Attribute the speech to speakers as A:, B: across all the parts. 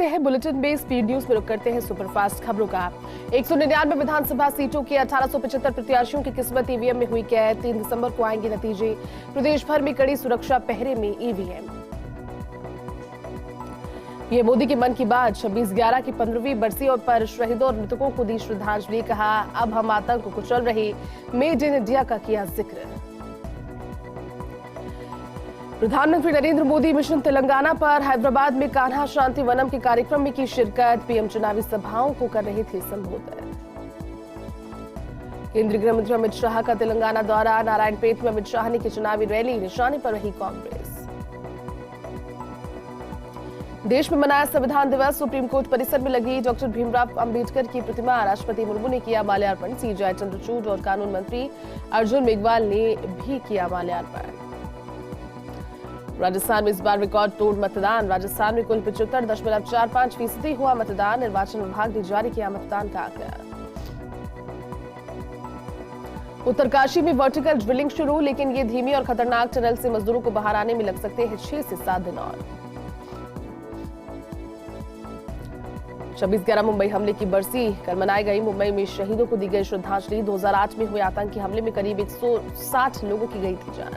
A: देखते हैं बुलेटिन में स्पीड न्यूज में रुक करते हैं सुपरफास्ट खबरों का। 199 विधानसभा सीटों के 1875 प्रत्याशियों की किस्मत ईवीएम में हुई कैद। 3 दिसंबर को आएंगे नतीजे। प्रदेश भर में कड़ी सुरक्षा पहरे में ईवीएम। ये मोदी के मन की बात 26/11 की 15वीं बरसी और पर शहीदों और मृतकों को दी श्रद्धांजलि। कहा अब हम आतंक को कुचल रहे, मेड इन इंडिया का किया जिक्र। प्रधानमंत्री नरेंद्र मोदी मिशन तेलंगाना पर हैदराबाद में कान्हा शांति वनम के कार्यक्रम में की शिरकत। पीएम चुनावी सभाओं को कर रहे थे संबोधित। केंद्रीय गृह मंत्री अमित शाह का तेलंगाना दौरा। नारायणपेट में अमित शाह ने की चुनावी रैली। निशाने पर रही कांग्रेस। देश में मनाया संविधान दिवस। सुप्रीम कोर्ट परिसर में लगी डॉक्टर भीमराव अंबेडकर की प्रतिमा। राष्ट्रपति मुर्मू ने किया माल्यार्पण। सीजेआई चंद्रचूड़ और कानून मंत्री अर्जुन मेघवाल ने भी किया माल्यार्पण। राजस्थान में इस बार रिकॉर्ड तोड़ मतदान। राजस्थान में कुल 75.45% हुआ मतदान। निर्वाचन विभाग ने जारी किया मतदान का आंकड़ा। उत्तरकाशी में वर्टिकल ड्रिलिंग शुरू, लेकिन ये धीमी और खतरनाक टनल से मजदूरों को बाहर आने में लग सकते हैं 6 से 7 दिन और। 26/11 मुंबई हमले की बरसी कल मनाई गई। मुंबई में शहीदों को दी गई श्रद्धांजलि। 2008 में हुए आतंकी हमले में करीब 160 लोगों की गई थी जान।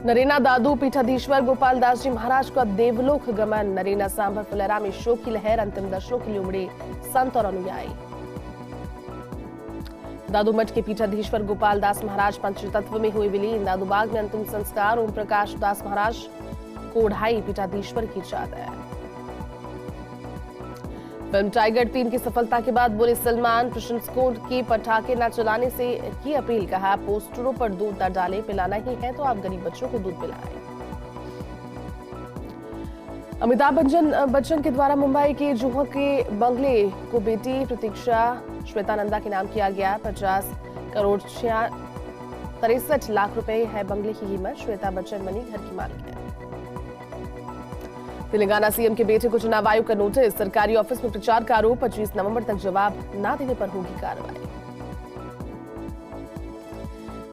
A: नरेना दादू पीठाधीश्वर गोपाल दास जी महाराज का देवलोक गमन। नरेना सांभर फुलेरा में शोक की लहर। अंतिम दर्शनों के लिए उमड़े संत और अनुयायी। दादू मठ के पीठाधीश्वर गोपाल दास महाराज पंचतत्व में हुए विलीन। दादूबाग में अंतिम संस्कार। ओम प्रकाश दास महाराज को ओढ़ाई पीठाधीश्वर की चादर। फिल्म टाइगर 3 की सफलता के बाद बोले सलमान, प्रशंसकों की पटाखे न चलाने से की अपील। कहा पोस्टरों पर दूध न डालें, पिलाना ही है तो आप गरीब बच्चों को दूध पिलाएं। अमिताभ बच्चन के द्वारा मुंबई के जुहू के बंगले को बेटी प्रतीक्षा श्वेता नंदा के नाम किया गया। 50 करोड़ 63 लाख रुपए है बंगले की कीमत। श्वेता बच्चन बनी घर की मालिक है। तेलंगाना सीएम के बेटे को चुनाव आयोग का नोटिस। सरकारी ऑफिस में प्रचार का आरोप। 25 नवंबर तक जवाब न देने पर होगी कार्रवाई।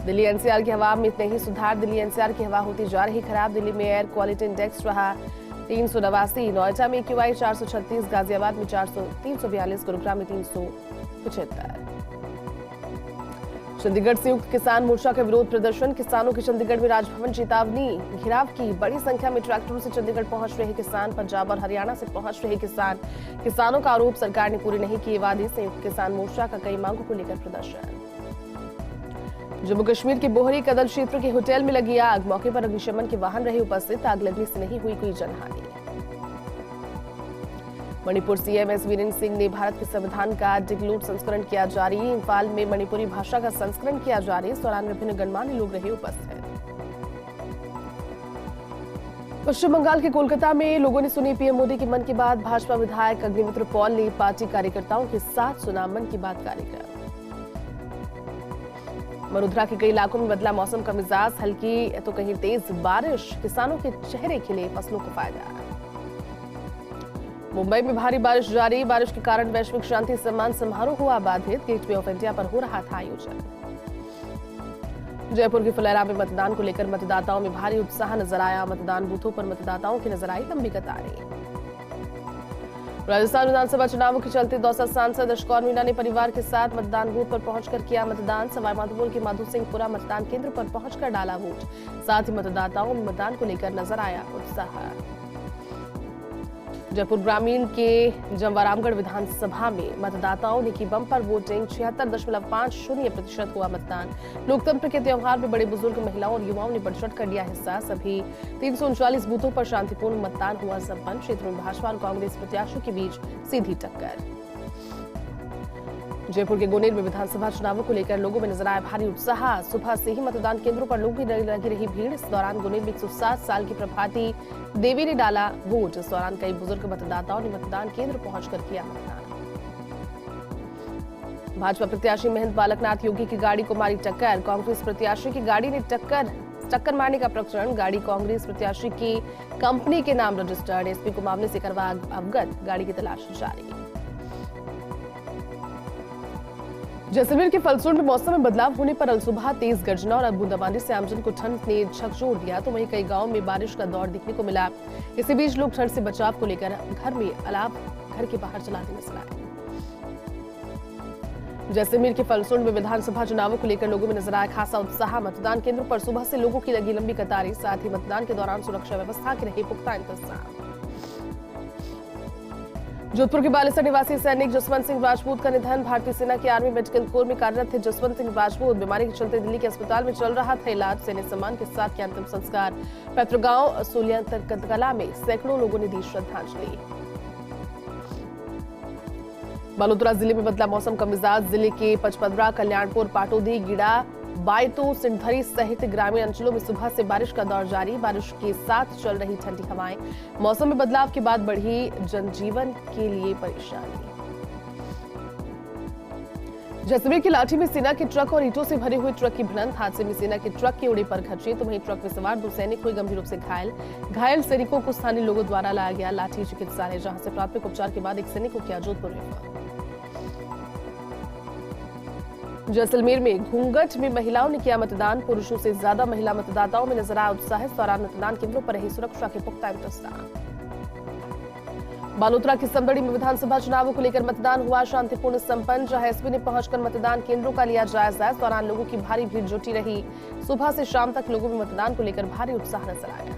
A: दिल्ली एनसीआर की हवा में नहीं सुधार। दिल्ली एनसीआर की हवा होती जा रही खराब। दिल्ली में एयर क्वालिटी इंडेक्स रहा 389। नोएडा में एक्यूआई 436। गाजियाबाद में 342। गुरुग्राम में 375। चंडीगढ़ संयुक्त किसान मोर्चा का विरोध प्रदर्शन। किसानों की चंडीगढ़ में राजभवन चेतावनी। घिराव की। बड़ी संख्या में ट्रैक्टरों से चंडीगढ़ पहुंच रहे किसान। पंजाब और हरियाणा से पहुंच रहे किसान। किसानों का आरोप सरकार ने पूरी नहीं किए वादे। संयुक्त किसान मोर्चा का कई मांगों को लेकर प्रदर्शन। जम्मू कश्मीर के बोहरी कदल क्षेत्र के होटल में लगी आग। मौके पर अग्निशमन के वाहन रहे उपस्थित। आग लगने से नहीं हुई कोई जनहानि। मणिपुर सीएम एस वीरेंद्र सिंह ने भारत के संविधान का डिक्लूड संस्करण किया जारी। इम्फाल में मणिपुरी भाषा का संस्करण किया जारी। इस दौरान विभिन्न गणमान्य लोग रहे उपस्थित। पश्चिम बंगाल के कोलकाता में लोगों ने सुनी पीएम मोदी के मन की बात। भाजपा विधायक अग्निमित्र पॉल ने पार्टी कार्यकर्ताओं के साथ सुना मन की बात कार्यक्रम। वडोदरा के कई इलाकों में बदला मौसम का मिजाज। हल्की तो कहीं तेज बारिश। किसानों के चेहरे खिले, फसलों को फायदा। मुंबई में भारी बारिश जारी। बारिश के कारण वैश्विक शांति सम्मान समारोह हुआ बाधित। गेटवे ऑफ इंडिया पर हो रहा था आयोजन। जयपुर के फुलेरा में मतदान को लेकर मतदाताओं में भारी उत्साह नजर आया। मतदान बूथों पर मतदाताओं की नजर आई लंबी कतारें। राजस्थान विधानसभा चुनावों के चलते दौसा सांसद अशकौर मीणा ने परिवार के साथ मतदान बूथ पर पहुंचकर किया मतदान। सवाईमाधोपुर के माधो सिंहपुरा मतदान केंद्र पर पहुंचकर डाला वोट। साथ ही मतदाताओं में मतदान को लेकर नजर आया उत्साह। जयपुर ग्रामीण के जमवारामगढ़ विधानसभा में मतदाताओं ने की बम्पर वोटिंग। 76.50% हुआ मतदान। लोकतंत्र के त्योहार में बड़े बुजुर्ग, महिलाओं और युवाओं ने बढ़ चढ़ कर लिया हिस्सा। सभी 339 बूथों पर शांतिपूर्ण मतदान हुआ संपन्न। क्षेत्र में भाजपा और कांग्रेस प्रत्याशियों के बीच सीधी टक्कर। जयपुर के गोनेर में विधानसभा चुनावों को लेकर लोगों में नजर आया भारी उत्साह। सुबह से ही मतदान केंद्रों पर लोगों की लगी रही भीड़। इस दौरान गोनेर में 107 साल की प्रभाती देवी ने डाला वोट। इस दौरान कई बुजुर्ग मतदाताओं ने मतदान केंद्र पहुंचकर किया मतदान। भाजपा प्रत्याशी महंत बालकनाथ योगी की गाड़ी को मारी टक्कर। कांग्रेस प्रत्याशी की गाड़ी ने टक्कर मारने का प्रकरण। गाड़ी कांग्रेस प्रत्याशी की कंपनी के नाम रजिस्टर्ड। एसपी को मामले से करवा अवगत। गाड़ी की तलाश जारी। जैसलमेर के फलसूंड में मौसम में बदलाव होने पर अल सुबह तेज गर्जना और बूंदाबांदी से आमजन को ठंड ने झकझोर दिया, तो वहीं कई गांवों में बारिश का दौर दिखने को मिला। इसी बीच लोग ठंड से बचाव को लेकर घर में अलाव घर के बाहर जलाते नजर आए। जैसलमेर के फलसूंड में विधानसभा चुनावों को लेकर लोगों में नजर आया खासा उत्साह। मतदान केंद्रों पर सुबह से लोगों की लगी लंबी कतारें, साथ ही मतदान के दौरान सुरक्षा व्यवस्था के रहे पुख्ता इंतजाम। जोधपुर के बालेसर निवासी सैनिक जसवंत सिंह राजपूत का निधन। भारतीय सेना के आर्मी मेडिकल कोर में कार्यरत थे जसवंत सिंह राजपूत। बीमारी के चलते दिल्ली के अस्पताल में चल रहा था इलाज। सैन्य सम्मान के साथ किया अंतिम संस्कार। पैतृक गांव सोलियांतरकला में सैकड़ों लोगों ने दी श्रद्धांजलि। बालोतरा जिले में बदला मौसम का मिजाज। जिले के पचपदरा, कल्याणपुर, पाटोदी, गिड़ा, बायतू, सिंधरी सहित ग्रामीण अंचलों में सुबह से बारिश का दौर जारी। बारिश के साथ चल रही ठंडी हवाएं। मौसम में बदलाव के बाद बढ़ी जनजीवन के लिए परेशानी। जैसलमेर की लाठी में सेना के ट्रक और ईंटों से भरे हुए ट्रक की भिड़ंत। हादसे में सेना के ट्रक के उड़े पर खर्चे, तो वहीं ट्रक में सवार 2 सैनिक हुए गंभीर रूप से घायल। घायल सैनिकों को स्थानीय लोगों द्वारा लाया गया लाठी चिकित्सालय, जहां से प्राथमिक उपचार के बाद एक सैनिक को किया जोधपुर रेफर। जैसलमेर में घूंघट में महिलाओं ने किया मतदान। पुरुषों से ज्यादा महिला मतदाताओं में नजर आया उत्साह। इस दौरान मतदान केंद्रों पर रही सुरक्षा के पुख्ता इंतजाम। बालोतरा की समदड़ी में विधानसभा चुनावों को लेकर मतदान हुआ शांतिपूर्ण संपन्न, जहां एसपी ने पहुंचकर मतदान केंद्रों का लिया जायजा। इस दौरान लोगों की भारी भीड़ जुटी रही। सुबह से शाम तक लोगों में मतदान को लेकर भारी उत्साह नजर आया।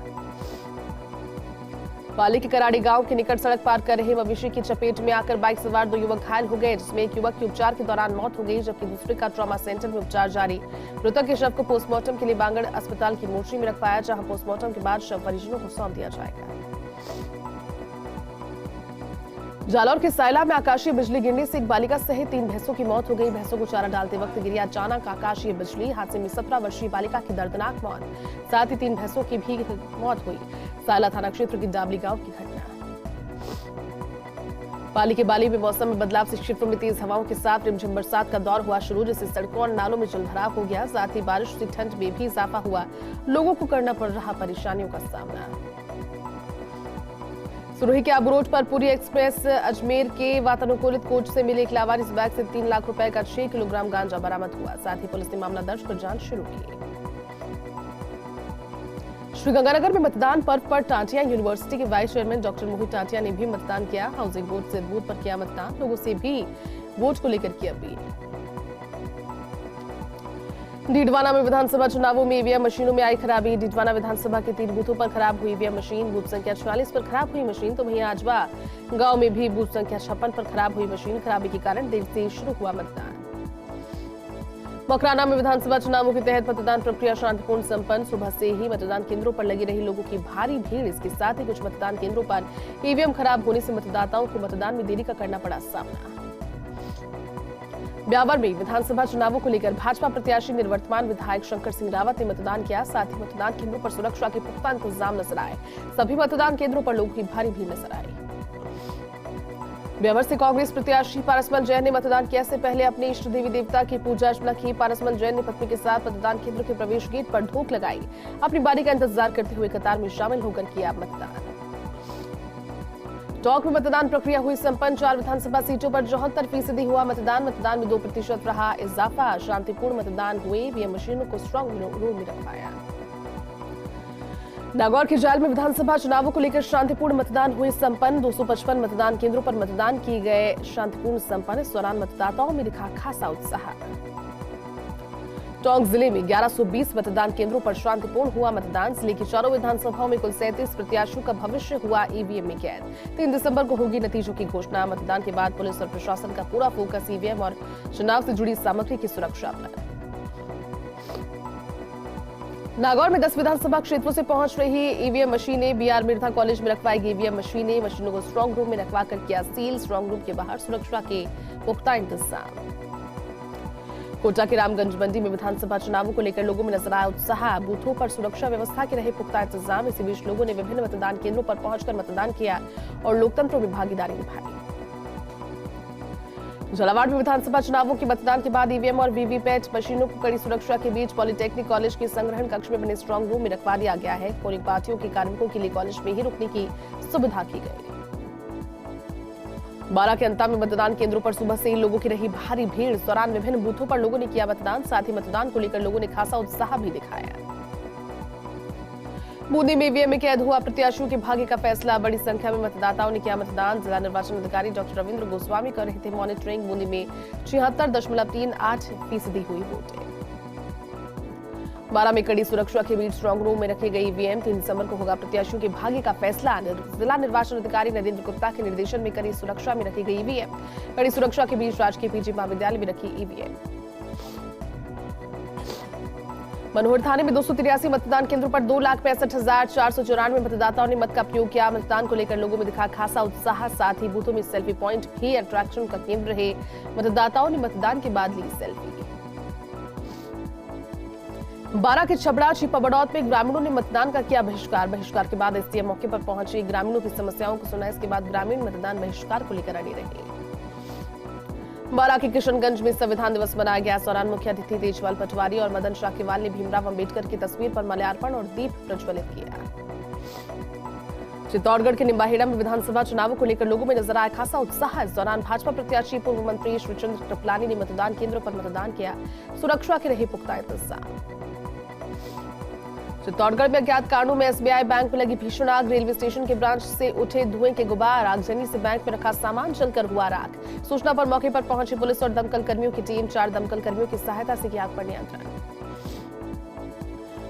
A: पाली के कराड़ी गांव के निकट सड़क पार कर रहे मवेशी की चपेट में आकर बाइक सवार 2 युवक घायल हो गए, जिसमें एक युवक की उपचार के दौरान मौत हो गई, जबकि दूसरे का ट्रॉमा सेंटर में उपचार जारी। मृतक के शव को पोस्टमार्टम के लिए बांगड़ अस्पताल की मोर्चरी में रखवाया, जहां पोस्टमार्टम के बाद शव परिजनों को सौंप दिया जाएगा। जालौर के सायला में आकाशीय बिजली गिरने से एक बालिका सहित 3 भैंसों की मौत हो गई। भैंसों को चारा डालते वक्त गिरी अचानक आकाशीय बिजली। हादसे में 17 वर्षीय बालिका की दर्दनाक मौत, साथ ही 3 भैंसों की भी मौत हुई। सायला थाना क्षेत्र की डाबली गांव की घटना। पाली के बाली में मौसम में बदलाव से क्षेत्रों में तेज हवाओं के साथ रिमझिम बरसात का दौर हुआ शुरू, जिससे सड़कों और नालों में जलभराव हो गया। साथ ही बारिश से ठंड में भी इजाफा हुआ। लोगों को करना पड़ रहा परेशानियों का सामना। सुरही के आबू रोड पर पूरी एक्सप्रेस अजमेर के वातानुकूलित कोच से मिले एक लावारिस बैग से 3 लाख रुपए का 6 किलोग्राम गांजा बरामद हुआ। साथ ही पुलिस ने मामला दर्ज कर जांच शुरू की। श्रीगंगानगर में मतदान पर्व पर टांटिया यूनिवर्सिटी के वाइस चेयरमैन डॉक्टर मोहित टांटिया ने भी मतदान किया। हाउसिंग बोर्ड से बूथ पर किया मतदान। लोगों से भी वोट को लेकर की अपील। डीडवाना में विधानसभा चुनावों में ईवीएम मशीनों में आई खराबी। डीडवाना विधानसभा के 3 बूथों पर खराब हुई ईवीएम मशीन। बूथ संख्या 46 पर खराब हुई मशीन, तो वहीं आजवा गांव में भी बूथ संख्या 56 पर खराब हुई मशीन। खराबी के कारण देर से शुरू हुआ मतदान। मकराना में विधानसभा चुनावों के तहत मतदान प्रक्रिया शांतिपूर्ण संपन्न। सुबह से ही मतदान केंद्रों पर लगी रही लोगों की भारी भीड़। इसके साथ ही कुछ मतदान केंद्रों पर ईवीएम खराब होने से मतदाताओं को मतदान में देरी का करना पड़ा सामना। ब्यावर में विधानसभा चुनावों को लेकर भाजपा प्रत्याशी निवर्तमान विधायक शंकर सिंह रावत ने मतदान किया। साथ ही मतदान केंद्रों पर सुरक्षा के पुख्ता इंतजाम नजर आए। सभी मतदान केंद्रों पर लोगों की भारी भीड़ नजर आई। ब्यावर से कांग्रेस प्रत्याशी पारसमल जैन ने मतदान किया। से पहले अपने इष्ट देवी देवता की पूजा अर्चना की। पारसमल जैन ने पत्नी के साथ मतदान केंद्र के प्रवेश गेट पर ढोक लगाई। अपनी बारी का इंतजार करते हुए कतार में शामिल होकर किया मतदान। टोंक में मतदान प्रक्रिया हुई संपन्न। 4 विधानसभा सीटों पर 74% हुआ मतदान। मतदान में 2% रहा इजाफा। शांतिपूर्ण मतदान हुए। ईवीएम मशीनों को स्ट्रांग रूम में रखवाया। नागौर के जाल में विधानसभा चुनावों को लेकर शांतिपूर्ण मतदान हुए संपन्न। 255 मतदान केंद्रों पर मतदान किए गए शांतिपूर्ण संपन्न। इस दौरान मतदाताओं में दिखा खासा उत्साह। टोंक जिले में 1120 मतदान केंद्रों पर शांतिपूर्ण हुआ मतदान। जिले की 4 विधानसभाओं में कुल 37 प्रत्याशियों का भविष्य हुआ ईवीएम में कैद। 3 दिसंबर को होगी नतीजों की घोषणा। मतदान के बाद पुलिस और प्रशासन का पूरा फोकस ईवीएम और चुनाव से जुड़ी सामग्री की सुरक्षा पर। नागौर में 10 विधानसभा क्षेत्रों से पहुंच रही ईवीएम मशीनें। बीआर मिर्धा कॉलेज में रखवाएगी ईवीएम मशीनें। मशीनों को स्ट्रांग रूम में रखवाकर किया सील। स्ट्रांग रूम के बाहर सुरक्षा के पुख्ता इंतजाम। कोटा के रामगंज मंडी में विधानसभा चुनावों को लेकर लोगों में नजर आया उत्साह। बूथों पर सुरक्षा व्यवस्था के रहे पुख्ता इंतजाम। इसी बीच लोगों ने विभिन्न मतदान केंद्रों पर पहुंचकर मतदान किया और लोकतंत्र में भागीदारी निभाई। झालावाड़ में विधानसभा चुनावों के मतदान के बाद ईवीएम और वीवीपैट मशीनों को कड़ी सुरक्षा के बीच पॉलिटेक्निक कॉलेज के संग्रहण कक्ष में बने स्ट्रांग रूम में रखवा दिया गया है। पोलिंग पार्टियों के कार्मिकों के लिए कॉलेज में ही रुकने की सुविधा की गई। 12 के अंता में मतदान केंद्रों पर सुबह से ही लोगों की रही भारी भीड़। इस दौरान विभिन्न बूथों पर लोगों ने किया मतदान। साथ ही मतदान को लेकर लोगों ने खासा उत्साह भी दिखाया। बूंदी में ईवीएम में कैद हुआ प्रत्याशियों के भाग्य का फैसला। बड़ी संख्या में मतदाताओं ने किया मतदान। जिला निर्वाचन अधिकारी डॉक्टर रविंद्र गोस्वामी कर रहे थे मॉनिटरिंग। बूंदी में 76.38% हुई वोटिंग। 12 में कड़ी सुरक्षा के बीच स्ट्रांग रूम में रखे गए ईवीएम। 3 दिसंबर को होगा प्रत्याशियों के भाग्य का फैसला। जिला निर्वाचन अधिकारी नरेंद्र गुप्ता के निर्देशन में कड़ी सुरक्षा में रखी गई ईवीएम। कड़ी सुरक्षा के बीच राजकीय पीजी महाविद्यालय में रखी ईवीएम। मनोहर थाने में 283 मतदान केंद्रों पर 2,65,494 मतदाताओं ने मत का प्रयोग किया। मतदान को लेकर लोगों में दिखा खासा उत्साह। साथ ही बूथों में सेल्फी पॉइंट भी अट्रैक्शन का केंद्र रहे। मतदाताओं ने मतदान के बाद ली सेल्फी। 12 के छबड़ा छिपा बड़ौत में ग्रामीणों ने मतदान का किया बहिष्कार के बाद एसडीएम मौके पर पहुंचे। ग्रामीणों की समस्याओं को सुना। इसके बाद ग्रामीण मतदान बहिष्कार को लेकर अड़े रहे। 12 के किशनगंज में संविधान दिवस मनाया गया। इस दौरान मुख्य अतिथि तेजपाल पटवारी और मदन शाकीवाल ने भीमराव अंबेडकर की तस्वीर पर माल्यार्पण और दीप प्रज्वलित किया। चित्तौड़गढ़ के निम्बाहेड़ा में विधानसभा चुनावों को लेकर लोगों में नजर आया खासा उत्साह। इस दौरान भाजपा प्रत्याशी पूर्व मंत्री श्रीचंद्र कृपलानी ने मतदान केंद्रों पर मतदान किया। सुरक्षा के रहे पुख्ता इंतजाम। चित्तौड़गढ़ में अज्ञात कारणों में एसबीआई बैंक में लगी भीषण आग। रेलवे स्टेशन के ब्रांच से उठे धुएं के गुबार। आगजनी से बैंक में रखा सामान जलकर हुआ राख। सूचना पर मौके पर पहुंची पुलिस और दमकल कर्मियों की टीम। 4 दमकल कर्मियों की सहायता से किया आग पर नियंत्रण।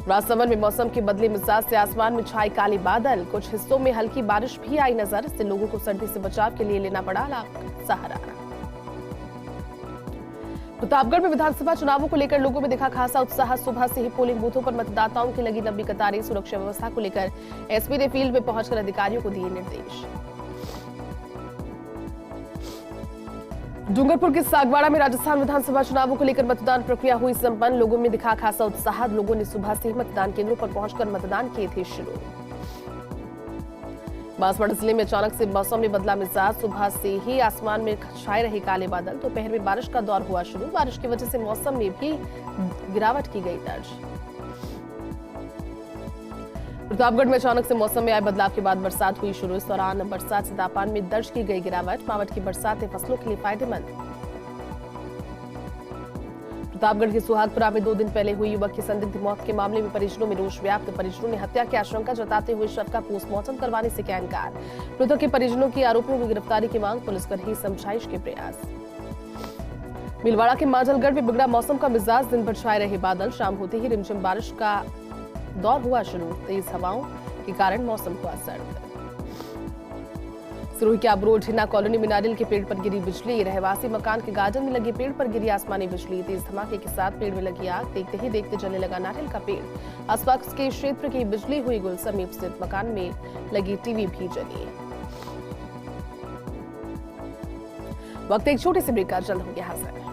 A: राजसमंद में मौसम के बदले मिजाज से आसमान में छाए काले बादल। कुछ हिस्सों में हल्की बारिश भी आई नजर। इससे लोगों को सर्दी से बचाव के लिए लेना पड़ा सहारा। प्रतापगढ़ में विधानसभा चुनावों को लेकर लोगों में दिखा खासा उत्साह। सुबह से ही पोलिंग बूथों पर मतदाताओं की लगी लंबी कतारें। सुरक्षा व्यवस्था को लेकर एसपी ने फील्ड में पहुंचकर अधिकारियों को दिए निर्देश। डूंगरपुर के सागवाड़ा में राजस्थान विधानसभा चुनावों को लेकर मतदान प्रक्रिया हुई संपन्न। लोगों में दिखा खासा उत्साह। लोगों ने सुबह से ही मतदान केंद्रों पर पहुंचकर मतदान किए थे शुरू। बांसवाड़ा जिले में अचानक से मौसम में बदला मिजाज। सुबह से ही आसमान में छाए रहे काले बादल। दोपहर में बारिश का दौर हुआ शुरू। बारिश की वजह से मौसम में भी गिरावट की गई दर्ज। प्रतापगढ़ में अचानक से मौसम में आए बदलाव के बाद बरसात हुई शुरू। इस दौरान बरसात से तापमान में दर्ज की गई गिरावट। मावठ की बरसात फसलों के लिए फायदेमंद। प्रतापगढ़ के सुहागपुरा में 2 दिन पहले हुई युवक की संदिग्ध मौत के मामले में परिजनों में रोष व्याप्त। परिजनों ने हत्या की आशंका जताते हुए शव का पोस्टमार्टम करवाने से किया इनकार। मृतक के परिजनों की आरोपियों की गिरफ्तारी की मांग। पुलिस कर रही समझाइश के प्रयास। भीलवाड़ा के माजलगढ़ में बिगड़ा मौसम का मिजाज। दिन भर छाए रहे बादल। शाम होते ही रिमझिम बारिश का दौर हुआ शुरू। तेज हवाओं के कारण मौसम हुआ सर्द। सिरोही के अबरोड हिना कॉलोनी में नारियल के पेड़ पर गिरी बिजली। रहवासी मकान के गार्डन में लगे पेड़ पर गिरी आसमानी बिजली। तेज धमाके के साथ पेड़ में लगी आग। देखते ही देखते जलने लगा नारियल का पेड़। आसपास के क्षेत्र की बिजली हुई गुल। समीप स्थित मकान में लगी टीवी भी जली। वक्त एक छोटे से ब्रेक का। जल्द होंगे हाजिर।